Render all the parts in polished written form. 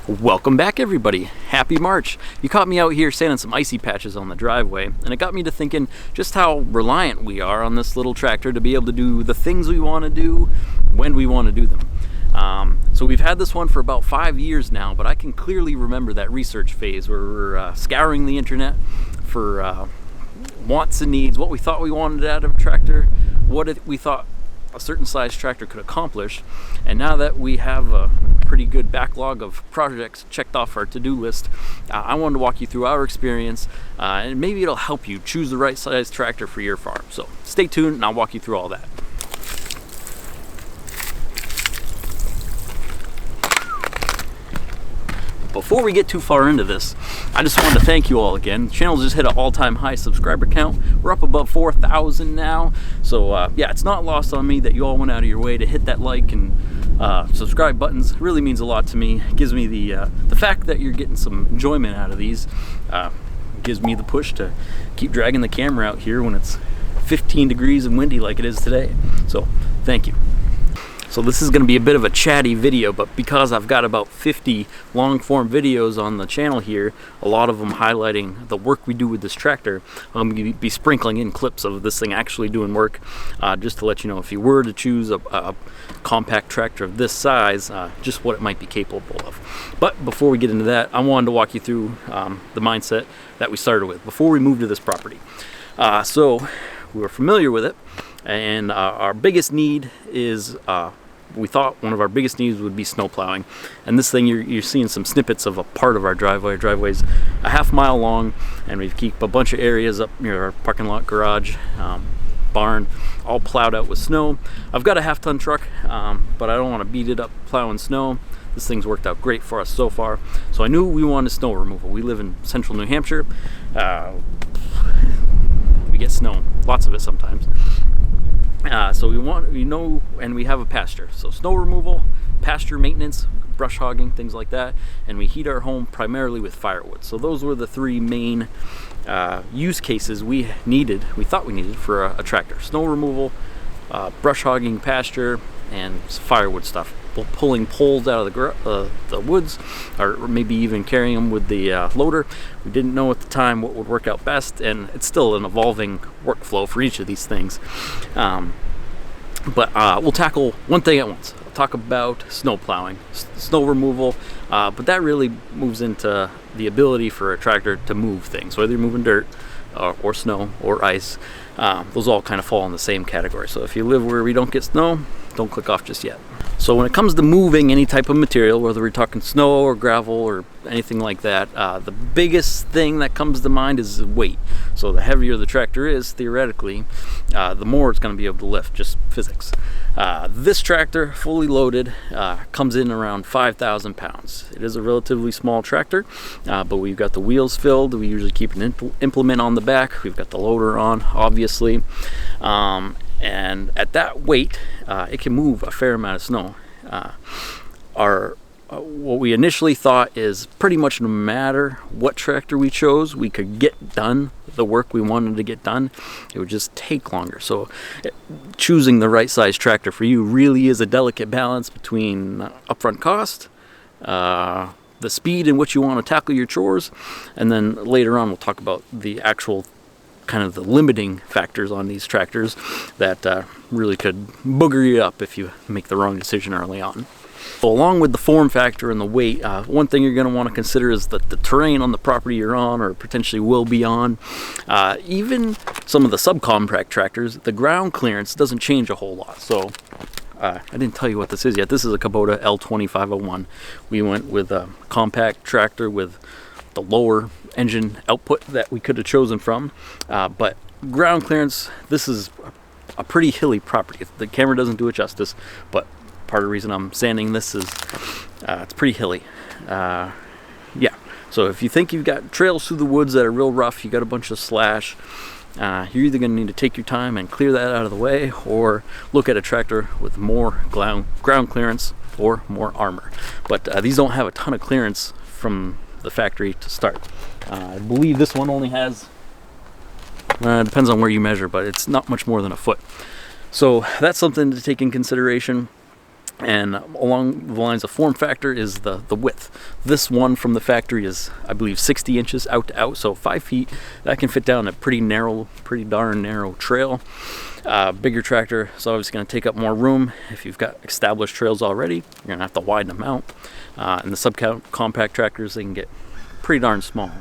Welcome back, everybody. Happy March. You caught me out here sanding some icy patches on the driveway, and it got me to thinking just how reliant we are on this little tractor to be able to do the things we want to do when we want to do them. So we've had this one for about 5 years now, but I can clearly remember that research phase where we're scouring the internet for wants and needs, what we thought we wanted out of a tractor, what we thought a certain size tractor could accomplish. And now that we have a pretty good backlog of projects checked off our to-do list, I wanted to walk you through our experience, and maybe it'll help you choose the right size tractor for your farm. So stay tuned and I'll walk you through all that. Before we get too far into this, I just wanted to thank you all again. The channel just hit an all-time high subscriber count. We're up above 4,000 now. So yeah, it's not lost on me that you all went out of your way to hit that like and subscribe buttons. It really means a lot to me. It gives me the fact that you're getting some enjoyment out of these. Gives me the push to keep dragging the camera out here when it's 15 degrees and windy like it is today. So thank you. So this is going to be a bit of a chatty video, but because I've got about 50 long-form videos on the channel here, a lot of them highlighting the work we do with this tractor, I'm going to be sprinkling in clips of this thing actually doing work, just to let you know if you were to choose a compact tractor of this size, just what it might be capable of. But before we get into that, I wanted to walk you through the mindset that we started with before we moved to this property. So we were familiar with it, and our biggest need is we thought one of our biggest needs would be snow plowing. And this thing, you're seeing some snippets of a part of our driveway. Our driveway's a half-mile long, and we keep a bunch of areas up near our parking lot, garage, barn, all plowed out with snow. I've got a half-ton truck, but I don't want to beat it up plowing snow. This thing's worked out great for us so far. So I knew we wanted snow removal. We live in central New Hampshire. We get snow, lots of it sometimes. So we know, and we have a pasture. So snow removal, pasture maintenance, brush hogging, things like that. And we heat our home primarily with firewood. So those were the three main use cases we thought we needed for a tractor. Snow removal, brush hogging, pasture, and firewood stuff. Pulling poles out of the woods, or maybe even carrying them with the loader. We didn't know at the time what would work out best, and it's still an evolving workflow for each of these things. But we'll tackle one thing at once. I'll talk about snow plowing, snow removal, but that really moves into the ability for a tractor to move things, whether you're moving dirt or snow or ice. Those all kind of fall in the same category. So if you live where we don't get snow, don't click off just yet. So when it comes to moving any type of material, whether we're talking snow or gravel or anything like that, the biggest thing that comes to mind is weight. So the heavier the tractor is, theoretically, the more it's going to be able to lift, just physics. This tractor, fully loaded, comes in around 5,000 pounds. It is a relatively small tractor, but we've got the wheels filled. We usually keep an implement on the back. We've got the loader on, obviously. And at that weight, it can move a fair amount of snow. What we initially thought is pretty much no matter what tractor we chose, we could get done the work we wanted to get done. It would just take longer. So choosing the right size tractor for you really is a delicate balance between upfront cost, the speed in which you want to tackle your chores, and then later on we'll talk about the actual kind of the limiting factors on these tractors that really could booger you up if you make the wrong decision early on. So along with the form factor and the weight, one thing you're going to want to consider is the terrain on the property you're on or potentially will be on. Even some of the subcompact tractors, the ground clearance doesn't change a whole lot. So I didn't tell you what this is yet. This is a Kubota L2501. We went with a compact tractor with the lower engine output that we could have chosen from, but ground clearance, this is a pretty hilly property. The camera doesn't do it justice, but part of the reason I'm sanding this is it's pretty hilly. Yeah, so if you think you've got trails through the woods that are real rough, you got a bunch of slash, you're either going to need to take your time and clear that out of the way, or look at a tractor with more ground clearance or more armor. But these don't have a ton of clearance from the factory to start. I believe this one only has, depends on where you measure, but it's not much more than a foot. So that's something to take in consideration. And along the lines of form factor is the width. This one from the factory is, I believe, 60 inches out to out, so 5 feet. That can fit down a pretty darn narrow trail. Bigger tractor is obviously going to take up more room. If you've got established trails already, you're going to have to widen them out. And the subcompact tractors, they can get pretty darn small.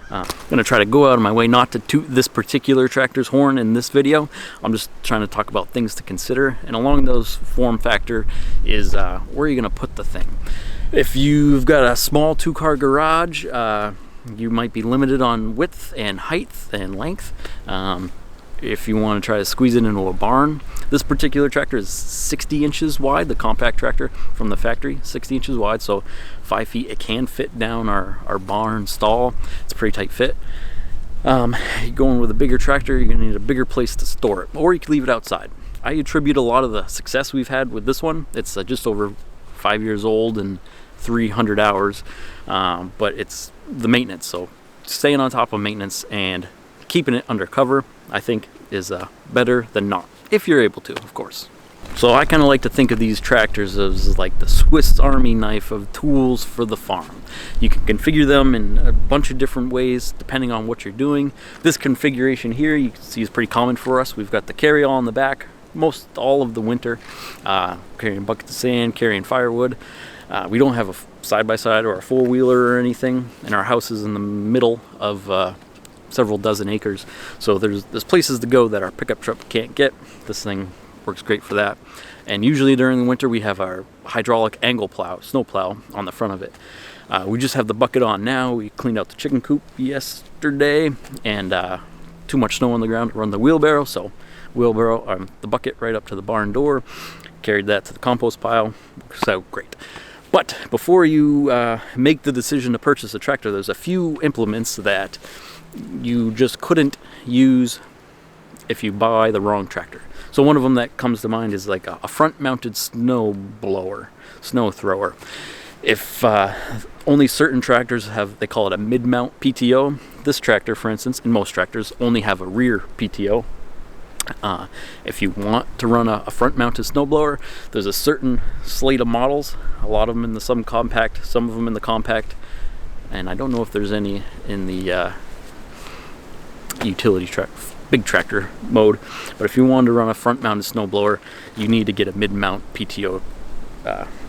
I'm going to try to go out of my way not to toot this particular tractor's horn in this video. I'm just trying to talk about things to consider, and along those form factor is where are you going to put the thing. If you've got a small 2-car garage, you might be limited on width and height and length. If you want to try to squeeze it into a barn, this particular tractor is 60 inches wide, the compact tractor from the factory, 60 inches wide, so 5 feet. It can fit down our barn stall. It's a pretty tight fit. Going with a bigger tractor, you're going to need a bigger place to store it, or you can leave it outside. I attribute a lot of the success we've had with this one. It's just over 5 years old and 300 hours, but it's the maintenance. So staying on top of maintenance and keeping it under cover, I think, is better than not, if you're able to, of course. So I kind of like to think of these tractors as like the Swiss Army knife of tools for the farm. You can configure them in a bunch of different ways depending on what you're doing. This configuration here, you can see, is pretty common for us. We've got the carry-all in the back most all of the winter, carrying buckets of sand, carrying firewood. We don't have a side-by-side or a four-wheeler or anything, and our house is in the middle of several dozen acres, so there's places to go that our pickup truck can't get. This thing works great for that. And usually during the winter we have our hydraulic angle plow, snow plow, on the front of it. We just have the bucket on now. We cleaned out the chicken coop yesterday, and too much snow on the ground to run the wheelbarrow, so wheelbarrow the bucket right up to the barn door, carried that to the compost pile. Works out great. But before you make the decision to purchase a tractor, there's a few implements that you just couldn't use if you buy the wrong tractor. So one of them that comes to mind is like a front-mounted snow blower, snow thrower. If only certain tractors have, they call it a mid-mount PTO. This tractor, for instance, and most tractors only have a rear PTO. If you want to run a front-mounted snowblower, there's a certain slate of models. A lot of them in the subcompact, some of them in the compact, and I don't know if there's any in the utility big tractor mode. But if you wanted to run a front-mounted snowblower, you need to get a mid-mount PTO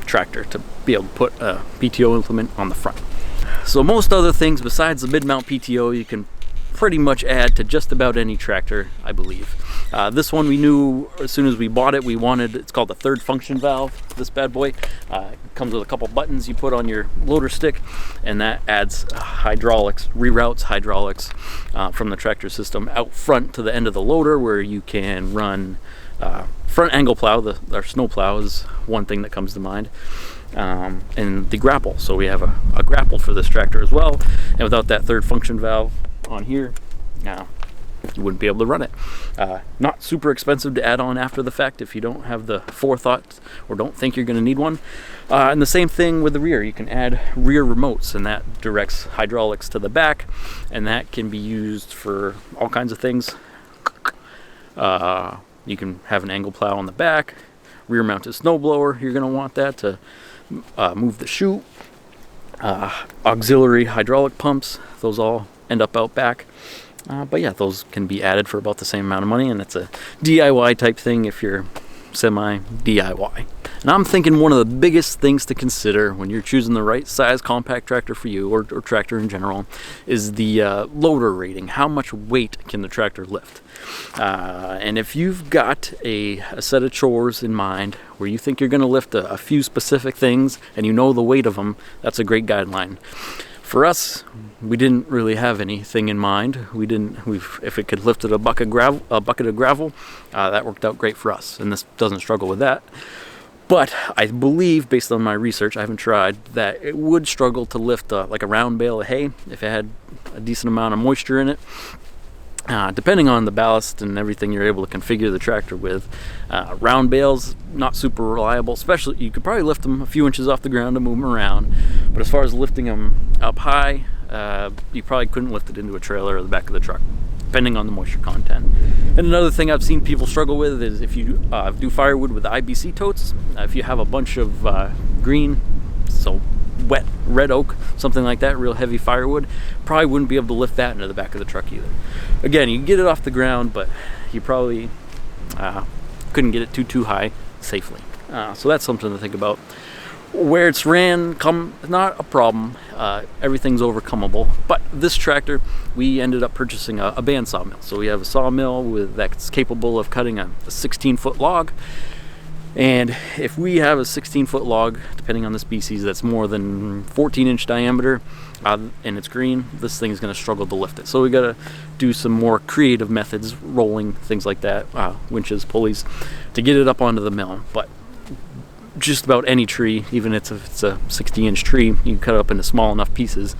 tractor to be able to put a PTO implement on the front. So most other things besides the mid-mount PTO you can pretty much add to just about any tractor, I believe. This one we knew as soon as we bought it, we wanted, it's called the third function valve, this bad boy. It comes with a couple buttons you put on your loader stick, and that adds hydraulics, reroutes hydraulics from the tractor system out front to the end of the loader, where you can run front angle plow. Our snow plow is one thing that comes to mind. And the grapple. So we have a grapple for this tractor as well, and without that third function valve on here, you wouldn't be able to run it. Not super expensive to add on after the fact if you don't have the forethought or don't think you're going to need one. And the same thing with the rear. You can add rear remotes, and that directs hydraulics to the back, and that can be used for all kinds of things. You can have an angle plow on the back, rear mounted snowblower. You're going to want that to move the chute. Auxiliary hydraulic pumps, those all end up out back. But yeah, those can be added for about the same amount of money, and it's a DIY type thing if you're semi-DIY. And I'm thinking one of the biggest things to consider when you're choosing the right size compact tractor for you, or tractor in general, is the loader rating. How much weight can the tractor lift? And if you've got a set of chores in mind where you think you're going to lift a few specific things and you know the weight of them, that's a great guideline. For us, we didn't really have anything in mind. If it could lift a bucket of gravel, that worked out great for us, and this doesn't struggle with that. But I believe, based on my research, I haven't tried, that it would struggle to lift like a round bale of hay if it had a decent amount of moisture in it. Depending on the ballast and everything you're able to configure the tractor with, round bales, not super reliable. Especially, you could probably lift them a few inches off the ground to move them around, but as far as lifting them up high, you probably couldn't lift it into a trailer or the back of the truck, depending on the moisture content. And another thing I've seen people struggle with is if you do firewood with IBC totes, if you have a bunch of green, so wet red oak, something like that, real heavy firewood, probably wouldn't be able to lift that into the back of the truck either. Again, you can get it off the ground, but you probably couldn't get it too high safely. So that's something to think about. Where it's ran, not a problem. Everything's overcomeable. But this tractor, we ended up purchasing a band sawmill. So we have a sawmill that's capable of cutting a 16-foot log. And if we have a 16-foot log, depending on the species, that's more than 14-inch diameter, and it's green, this thing is going to struggle to lift it. So we got to do some more creative methods, rolling, things like that, winches, pulleys, to get it up onto the mill. But just about any tree, even if it's a 60-inch tree, you can cut it up into small enough pieces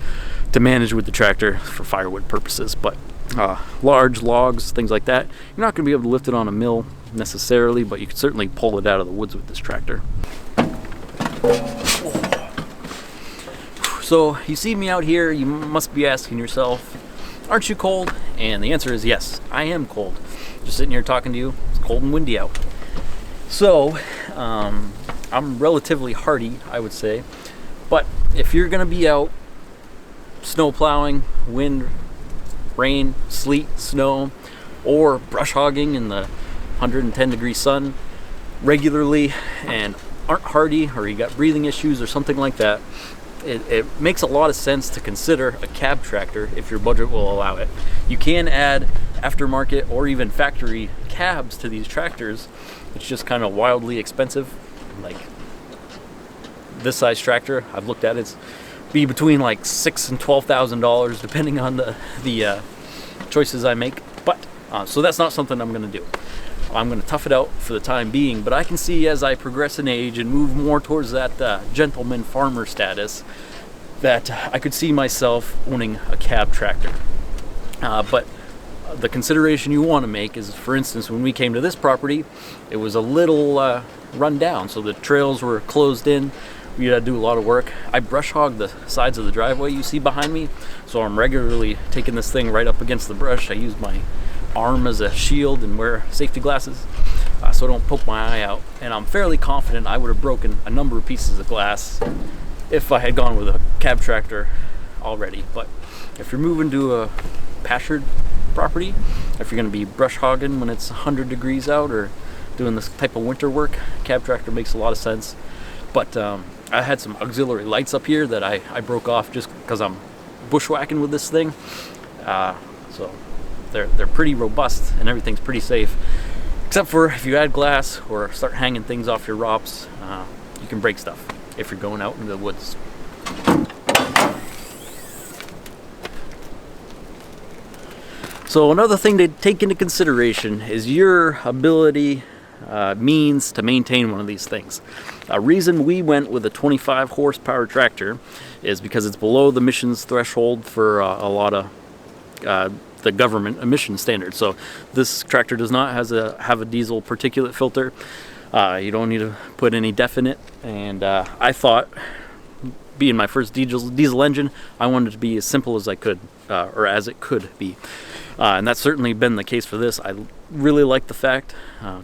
to manage with the tractor for firewood purposes. But large logs, things like that, you're not going to be able to lift it on a mill necessarily, but you can certainly pull it out of the woods with this tractor. So you see me out here, you must be asking yourself, aren't you cold? And the answer is yes, I am cold. Just sitting here talking to you, it's cold and windy out. So I'm relatively hardy, I would say, but if you're going to be out snow plowing, wind, rain, sleet, snow, or brush hogging in the 110-degree sun regularly and aren't hardy, or you got breathing issues or something like that, it makes a lot of sense to consider a cab tractor if your budget will allow it. You can add aftermarket or even factory cabs to these tractors. It's just kind of wildly expensive. Like this size tractor, I've looked at it's be between like $6,000 and $12,000 depending on the choices I make. But so that's not something I'm going to do. I'm going to tough it out for the time being, but I can see as I progress in age and move more towards that gentleman farmer status that I could see myself owning a cab tractor. But the consideration you want to make is, for instance, when we came to this property, it was a little run down, so the trails were closed in. We had to do a lot of work. I brush hog the sides of the driveway you see behind me, so I'm regularly taking this thing right up against the brush. I use my arm as a shield and wear safety glasses so I don't poke my eye out, and I'm fairly confident I would have broken a number of pieces of glass if I had gone with a cab tractor already. But if you're moving to a pastured property, if you're going to be brush hogging when it's 100 degrees out or doing this type of winter work, cab tractor makes a lot of sense. But I had some auxiliary lights up here that I broke off just because I'm bushwhacking with this thing. So they're pretty robust and everything's pretty safe, except for if you add glass or start hanging things off your ROPS, you can break stuff if you're going out into the woods. So another thing to take into consideration is your ability, means to maintain one of these things. A reason we went with a 25 horsepower tractor is because it's below the emissions threshold for a lot of the government emission standards. So this tractor does not have a diesel particulate filter. You don't need to put any DEF in it. And I thought, being my first diesel engine, I wanted it to be as simple as I could, or as it could be. And that's certainly been the case for this. I really like the fact,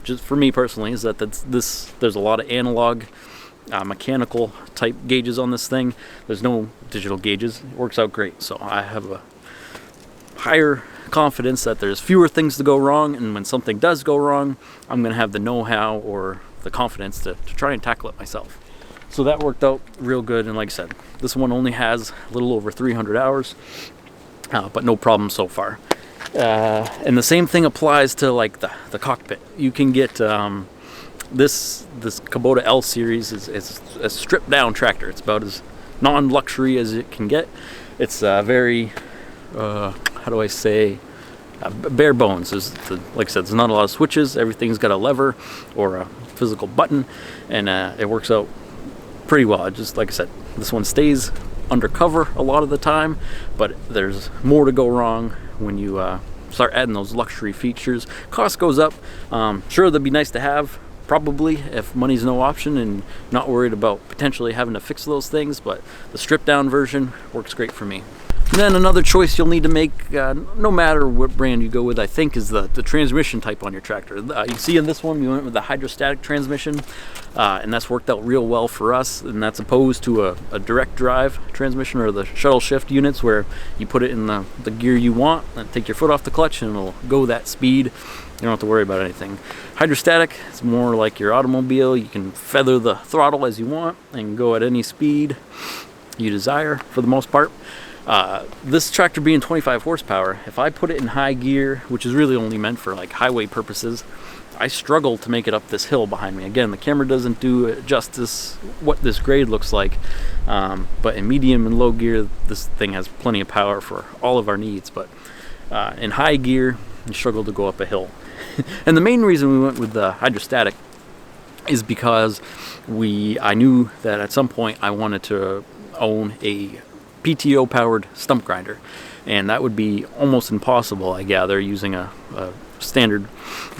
just for me personally, is that there's a lot of analog, mechanical type gauges on this thing. There's no digital gauges. It works out great. So I have a higher confidence that there's fewer things to go wrong, and when something does go wrong, I'm going to have the know-how or the confidence to try and tackle it myself. So that worked out real good, and like I said, this one only has a little over 300 hours, but no problem so far. And the same thing applies to like the cockpit. You can get this Kubota L series is a stripped down tractor. It's about as non-luxury as it can get. It's very how do I say, bare bones. Like I said, there's not a lot of switches. Everything's got a lever or a physical button, and it works out pretty well. Just like I said, this one stays undercover a lot of the time, but there's more to go wrong when you start adding those luxury features. Cost goes up. Sure, that'd be nice to have, probably, if money's no option and not worried about potentially having to fix those things, but the stripped down version works great for me. And then another choice you'll need to make, no matter what brand you go with, I think, is the transmission type on your tractor. You see in this one, we went with the hydrostatic transmission, and that's worked out real well for us, and that's opposed to a direct drive transmission or the shuttle shift units, where you put it in the gear you want, and take your foot off the clutch, and it'll go that speed. You don't have to worry about anything. Hydrostatic, it's more like your automobile. You can feather the throttle as you want and go at any speed you desire for the most part. This tractor being 25 horsepower, if I put it in high gear, which is really only meant for like highway purposes, I struggle to make it up this hill behind me. Again, the camera doesn't do justice what this grade looks like, but in medium and low gear, this thing has plenty of power for all of our needs. But in high gear, you struggle to go up a hill. And the main reason we went with the hydrostatic is because I knew that at some point I wanted to own a PTO powered stump grinder, and that would be almost impossible, I gather, using a standard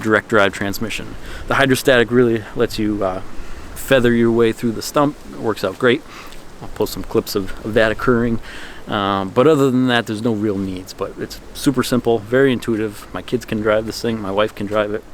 direct drive transmission. The hydrostatic really lets you feather your way through the stump. It works out great. I'll post some clips of that occurring, but other than that, there's no real needs. But it's super simple, very intuitive. My kids can drive this thing, my wife can drive it,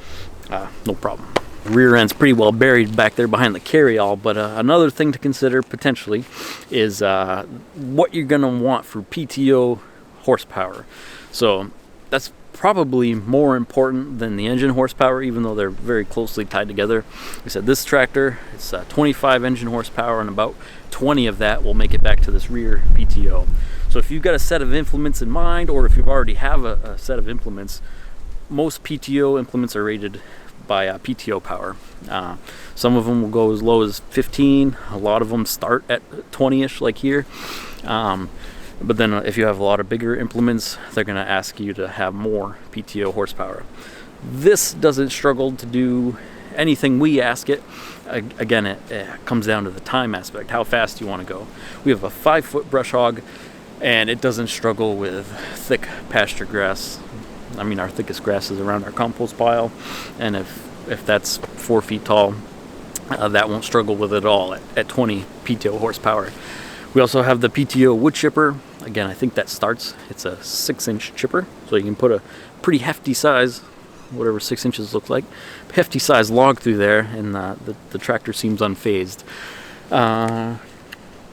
no problem. Rear end's pretty well buried back there behind the carryall, but another thing to consider potentially is what you're going to want for PTO horsepower. So that's probably more important than the engine horsepower, even though they're very closely tied together. Like I said, this tractor, it's 25 engine horsepower, and about 20 of that will make it back to this rear PTO. So if you've got a set of implements in mind, or if you already have a set of implements, most PTO implements are rated by PTO power. Some of them will go as low as 15. A lot of them start at 20-ish, like here. But then if you have a lot of bigger implements, they're going to ask you to have more PTO horsepower. This doesn't struggle to do anything we ask it. Again, it comes down to the time aspect, how fast you want to go. We have a 5-foot brush hog, and it doesn't struggle with thick pasture grass. I mean, our thickest grass is around our compost pile, and if that's 4 feet tall, that won't struggle with it at all at 20 PTO horsepower. We also have the PTO wood chipper. Again, I think that starts, it's a 6-inch chipper, so you can put a pretty hefty size, whatever 6 inches look like, hefty size log through there, and the tractor seems unfazed.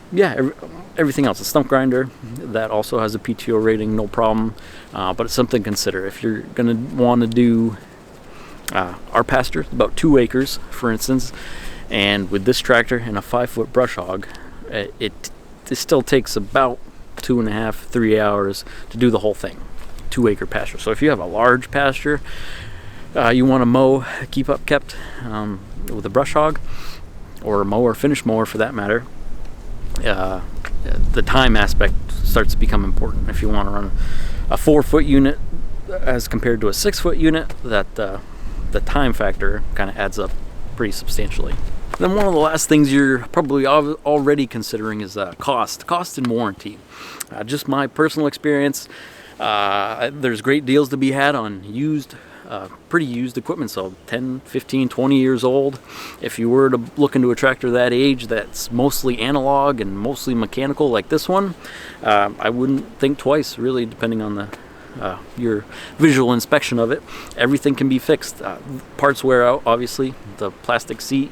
Yeah, everything else, a stump grinder, that also has a PTO rating, no problem, but it's something to consider. If you're going to want to do our pasture, about 2 acres, for instance, and with this tractor and a 5-foot brush hog, it still takes about 2.5, 3 hours to do the whole thing, 2-acre pasture. So if you have a large pasture, you want to mow, keep up kept with a brush hog, or a mower, finish mower for that matter, the time aspect starts to become important. If you want to run a 4-foot unit as compared to a 6-foot unit, that the time factor kind of adds up pretty substantially. Then one of the last things you're probably already considering is cost and warranty. Just my personal experience, there's great deals to be had on pretty used equipment, so 10, 15, 20 years old. If you were to look into a tractor that age that's mostly analog and mostly mechanical like this one, I wouldn't think twice, really, depending on your visual inspection of it. Everything can be fixed. Parts wear out, obviously. The plastic seat,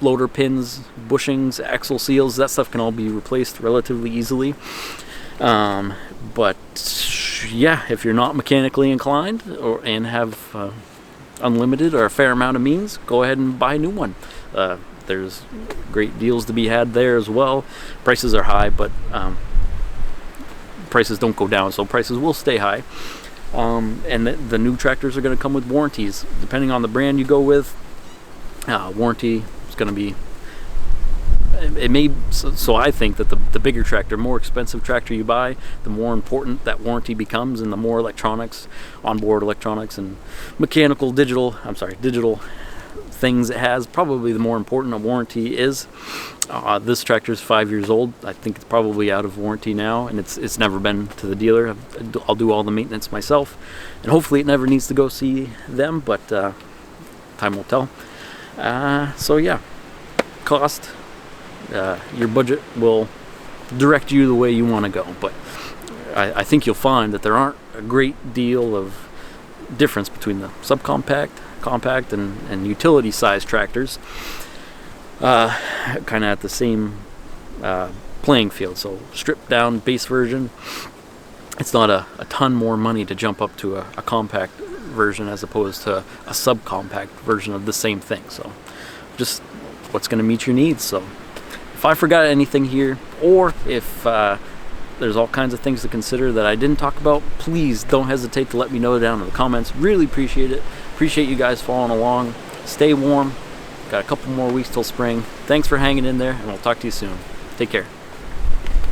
loader pins, bushings, axle seals, that stuff can all be replaced relatively easily. But yeah, if you're not mechanically inclined and have unlimited or a fair amount of means, go ahead and buy a new one. There's great deals to be had there as well. Prices are high, but prices don't go down, so prices will stay high. And the new tractors are going to come with warranties. Depending on the brand you go with, warranty is going to be, so I think that the bigger tractor, more expensive tractor you buy, the more important that warranty becomes, and the more electronics, onboard electronics and digital things it has, probably the more important a warranty is. This tractor is 5 years old. I think it's probably out of warranty now, and it's never been to the dealer. I'll do all the maintenance myself, and hopefully it never needs to go see them, but time will tell. So yeah, cost, your budget will direct you the way you want to go. But I think you'll find that there aren't a great deal of difference between the subcompact, compact, and utility size tractors. Kind of at the same playing field. So stripped down base version, it's not a ton more money to jump up to a compact version as opposed to a subcompact version of the same thing. So just what's going to meet your needs. So if I forgot anything here, or if there's all kinds of things to consider that I didn't talk about, please don't hesitate to let me know down in the comments. Really appreciate it. Appreciate you guys following along. Stay warm. Got a couple more weeks till spring. Thanks for hanging in there, and I'll talk to you soon. Take care.